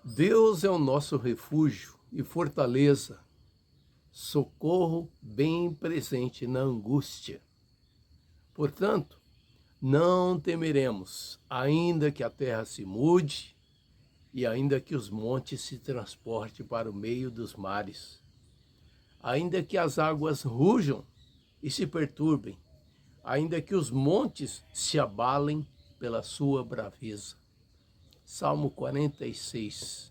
Deus é o nosso refúgio e fortaleza, socorro bem presente na angústia. Portanto, não temeremos, ainda que a terra se mude e ainda que os montes se transportem para o meio dos mares, ainda que as águas rujam e se perturbem, ainda que os montes se abalem pela sua braveza. Salmo 46.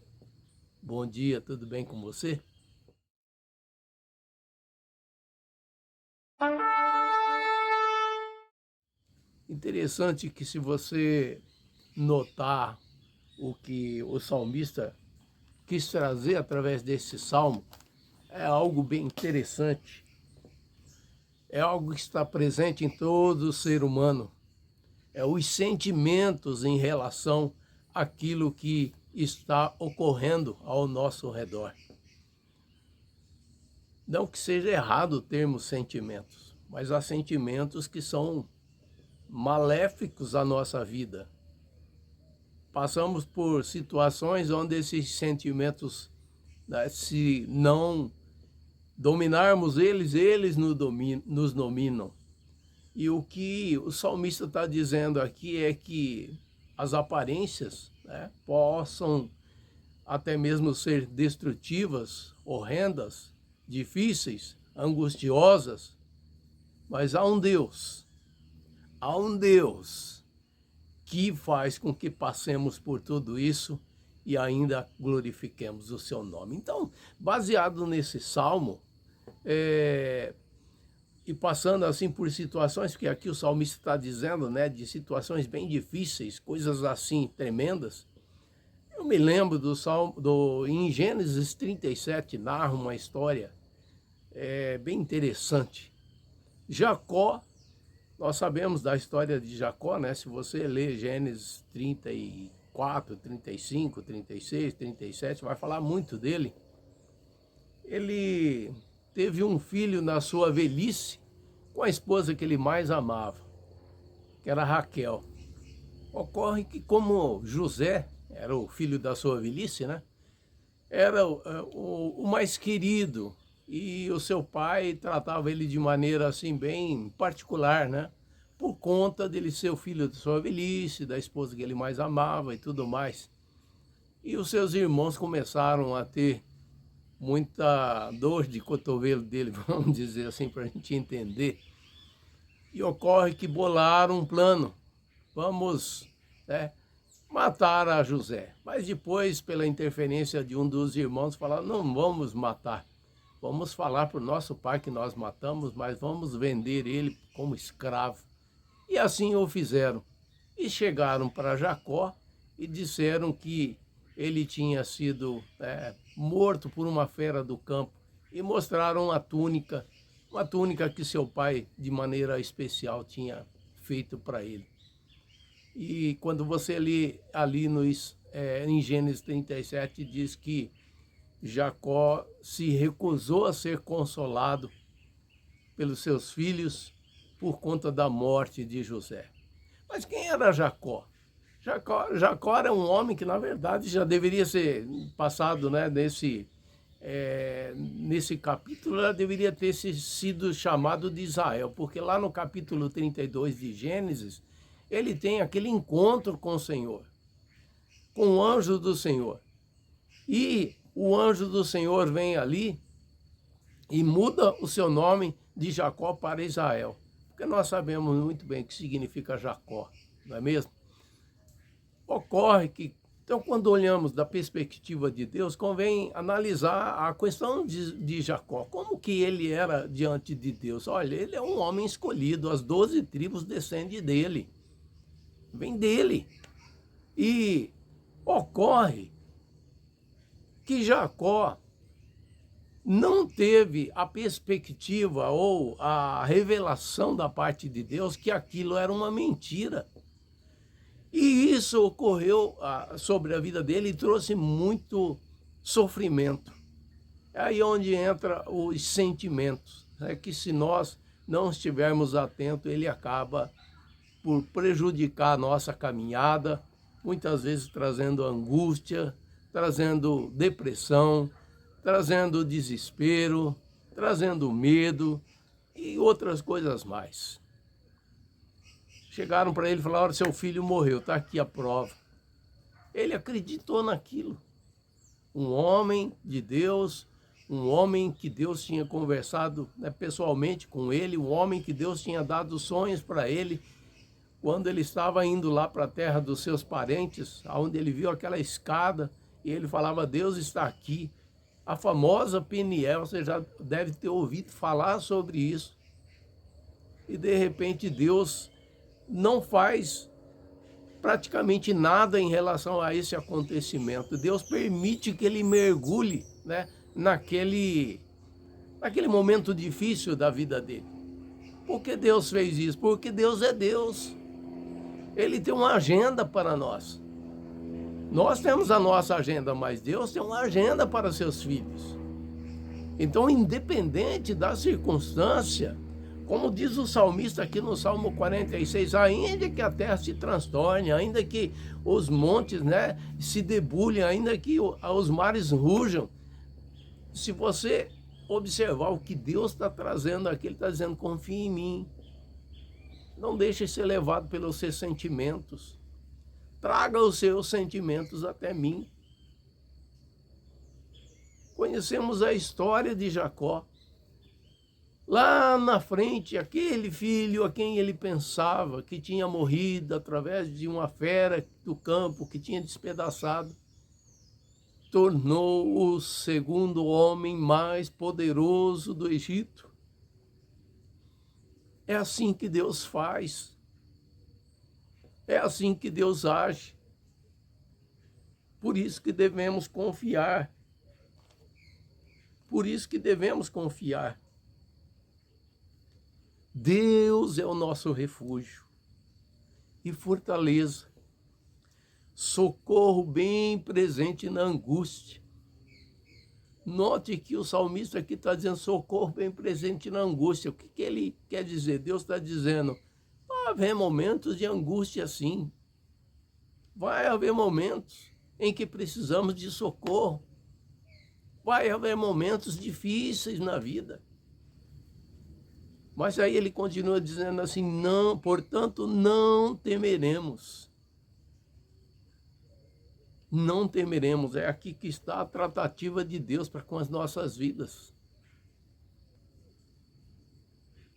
Bom dia, tudo bem com você? Interessante que, se você notar o que o salmista quis trazer através desse salmo, é algo bem interessante. É algo que está presente em todo ser humano. É os sentimentos em relação àquilo que está ocorrendo ao nosso redor. Não que seja errado termos sentimentos, mas há sentimentos que são maléficos à nossa vida. Passamos por situações onde esses sentimentos, né, se não dominarmos eles nos dominam. E o que o salmista está dizendo aqui é que as aparências, né, possam até mesmo ser destrutivas, horrendas, difíceis, angustiosas, mas há um Deus que faz com que passemos por tudo isso e ainda glorifiquemos o seu nome. Então, baseado nesse salmo, e passando assim por situações, porque aqui o salmista está dizendo, né, de situações bem difíceis, coisas assim tremendas. Eu me lembro do salmo, em Gênesis 37, narra uma história bem interessante. Jacó, nós sabemos da história de Jacó, né? Se você ler Gênesis 34, 35, 36, 37, vai falar muito dele. Ele teve um filho na sua velhice com a esposa que ele mais amava, que era Raquel. Ocorre que, como José era o filho da sua velhice, né? Era o mais querido, e o seu pai tratava ele de maneira assim bem particular, né? Por conta dele ser o filho da sua velhice, da esposa que ele mais amava e tudo mais. E os seus irmãos começaram a ter muita dor de cotovelo dele, vamos dizer assim, para a gente entender. E ocorre que bolaram um plano. Vamos, né, matar a José. Mas depois, pela interferência de um dos irmãos, falaram: não vamos matar. Vamos falar para o nosso pai que nós matamos, mas vamos vender ele como escravo. E assim o fizeram. E chegaram para Jacó e disseram que ele tinha sido morto por uma fera do campo. E mostraram uma túnica que seu pai, de maneira especial, tinha feito para ele. E quando você lê ali em Gênesis 37, diz que Jacó se recusou a ser consolado pelos seus filhos por conta da morte de José. Mas quem era Jacó? Jacó era um homem que, na verdade, já deveria ser passado, né, nesse capítulo, ela deveria ter sido chamado de Israel, porque lá no capítulo 32 de Gênesis, ele tem aquele encontro com o Senhor, com o anjo do Senhor. E o anjo do Senhor vem ali e muda o seu nome de Jacó para Israel, porque nós sabemos muito bem o que significa Jacó, não é mesmo? Ocorre que, então, quando olhamos da perspectiva de Deus, convém analisar a questão de Jacó. Como que ele era diante de Deus? Olha, ele é um homem escolhido, as 12 tribos descendem dele, vem dele. E ocorre que Jacó não teve a perspectiva ou a revelação da parte de Deus que aquilo era uma mentira. E isso ocorreu sobre a vida dele e trouxe muito sofrimento. É aí onde entra os sentimentos. É que, se nós não estivermos atentos, ele acaba por prejudicar a nossa caminhada, muitas vezes trazendo angústia, trazendo depressão, trazendo desespero, trazendo medo e outras coisas mais. Chegaram para ele e falaram: seu filho morreu, está aqui a prova. Ele acreditou naquilo. Um homem de Deus, um homem que Deus tinha conversado, né, pessoalmente com ele, um homem que Deus tinha dado sonhos para ele, quando ele estava indo lá para a terra dos seus parentes, onde ele viu aquela escada, e ele falava: Deus está aqui. A famosa Peniel, você já deve ter ouvido falar sobre isso. E de repente Deus não faz praticamente nada em relação a esse acontecimento. Deus permite que ele mergulhe, né, naquele momento difícil da vida dele. Por que Deus fez isso? Porque Deus é Deus. Ele tem uma agenda para nós. Nós temos a nossa agenda, mas Deus tem uma agenda para seus filhos. Então, independente da circunstância, como diz o salmista aqui no Salmo 46, ainda que a terra se transtorne, ainda que os montes, né, se debulhem, ainda que os mares rujam, se você observar o que Deus está trazendo aqui, Ele está dizendo: confie em mim. Não deixe ser levado pelos seus sentimentos. Traga os seus sentimentos até mim. Conhecemos a história de Jacó. Lá na frente, aquele filho a quem ele pensava que tinha morrido através de uma fera do campo que tinha despedaçado, tornou o segundo homem mais poderoso do Egito. É assim que Deus faz. É assim que Deus age. Por isso que devemos confiar. Por isso que devemos confiar. Deus é o nosso refúgio e fortaleza, socorro bem presente na angústia. Note que o salmista aqui está dizendo socorro bem presente na angústia. O que ele quer dizer? Deus está dizendo: vai haver momentos de angústia, sim. Vai haver momentos em que precisamos de socorro. Vai haver momentos difíceis na vida. Mas aí ele continua dizendo assim: não, portanto, não temeremos. Não temeremos. É aqui que está a tratativa de Deus para com as nossas vidas.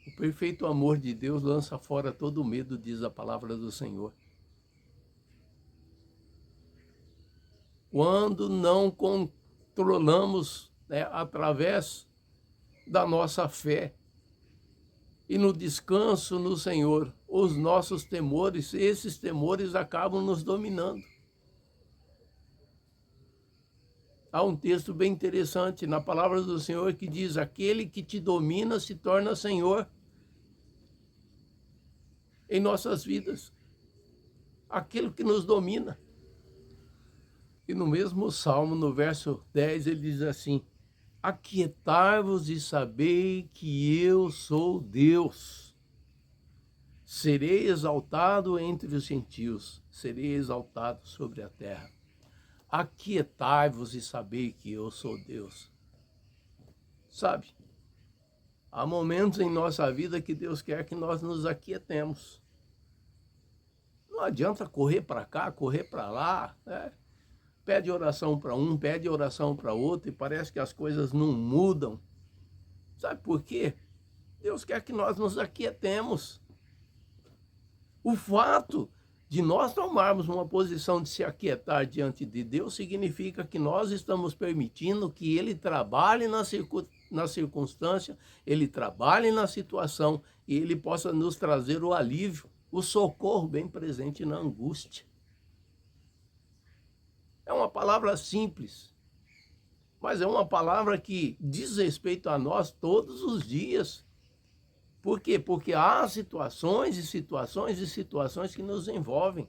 O perfeito amor de Deus lança fora todo medo, diz a palavra do Senhor. Quando não controlamos, né, através da nossa fé, e no descanso no Senhor, os nossos temores, esses temores acabam nos dominando. Há um texto bem interessante na palavra do Senhor que diz: aquele que te domina se torna Senhor em nossas vidas. Aquilo que nos domina. E no mesmo Salmo, no verso 10, ele diz assim: aquietai-vos e sabei que eu sou Deus. Serei exaltado entre os gentios, serei exaltado sobre a terra. Aquietai-vos e sabei que eu sou Deus. Sabe, há momentos em nossa vida que Deus quer que nós nos aquietemos. Não adianta correr para cá, correr para lá, né? Pede oração para um, pede oração para outro, e parece que as coisas não mudam. Sabe por quê? Deus quer que nós nos aquietemos. O fato de nós tomarmos uma posição de se aquietar diante de Deus significa que nós estamos permitindo que Ele trabalhe na circunstância, Ele trabalhe na situação e Ele possa nos trazer o alívio, o socorro bem presente na angústia. É uma palavra simples, mas é uma palavra que diz respeito a nós todos os dias. Por quê? Porque há situações e situações e situações que nos envolvem.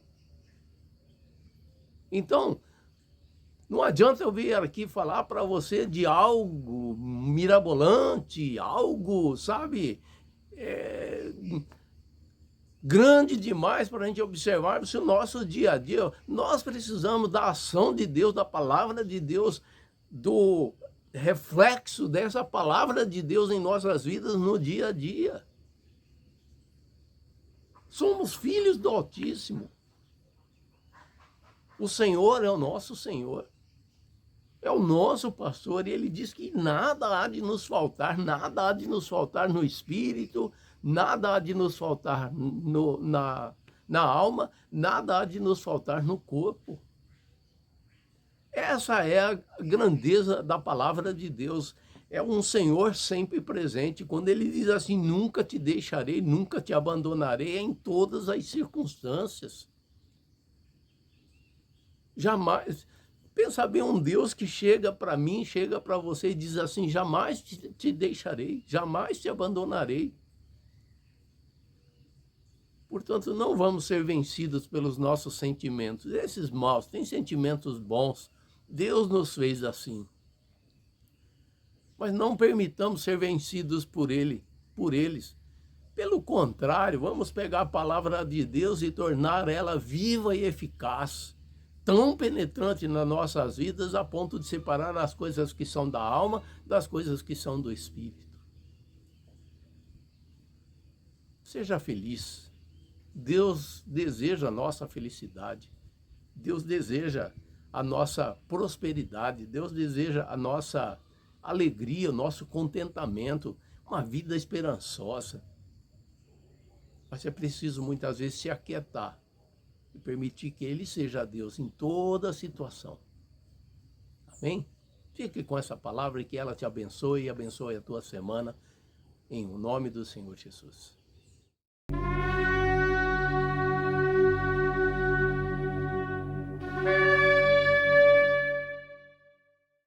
Então, não adianta eu vir aqui falar para você de algo mirabolante, algo, sabe, grande demais para a gente observar se o nosso dia a dia, nós precisamos da ação de Deus, da palavra de Deus, do reflexo dessa palavra de Deus em nossas vidas no dia a dia. Somos filhos do Altíssimo. O Senhor é o nosso Senhor. É o nosso pastor, e ele diz que nada há de nos faltar, nada há de nos faltar no espírito, nada há de nos faltar na alma, nada há de nos faltar no corpo. Essa é a grandeza da palavra de Deus. É um Senhor sempre presente. Quando ele diz assim, nunca te deixarei, nunca te abandonarei, é em todas as circunstâncias. Jamais. Pensa bem, um Deus que chega para mim, chega para você e diz assim, jamais te deixarei, jamais te abandonarei. Portanto, não vamos ser vencidos pelos nossos sentimentos. Esses maus, têm sentimentos bons. Deus nos fez assim. Mas não permitamos ser vencidos por eles. Pelo contrário, vamos pegar a palavra de Deus e tornar ela viva e eficaz, tão penetrante nas nossas vidas a ponto de separar as coisas que são da alma das coisas que são do espírito. Seja feliz. Deus deseja a nossa felicidade. Deus deseja a nossa prosperidade. Deus deseja a nossa alegria, o nosso contentamento, uma vida esperançosa. Mas é preciso muitas vezes se aquietar e permitir que Ele seja Deus em toda situação. Amém? Fique com essa palavra e que ela te abençoe e abençoe a tua semana, em nome do Senhor Jesus.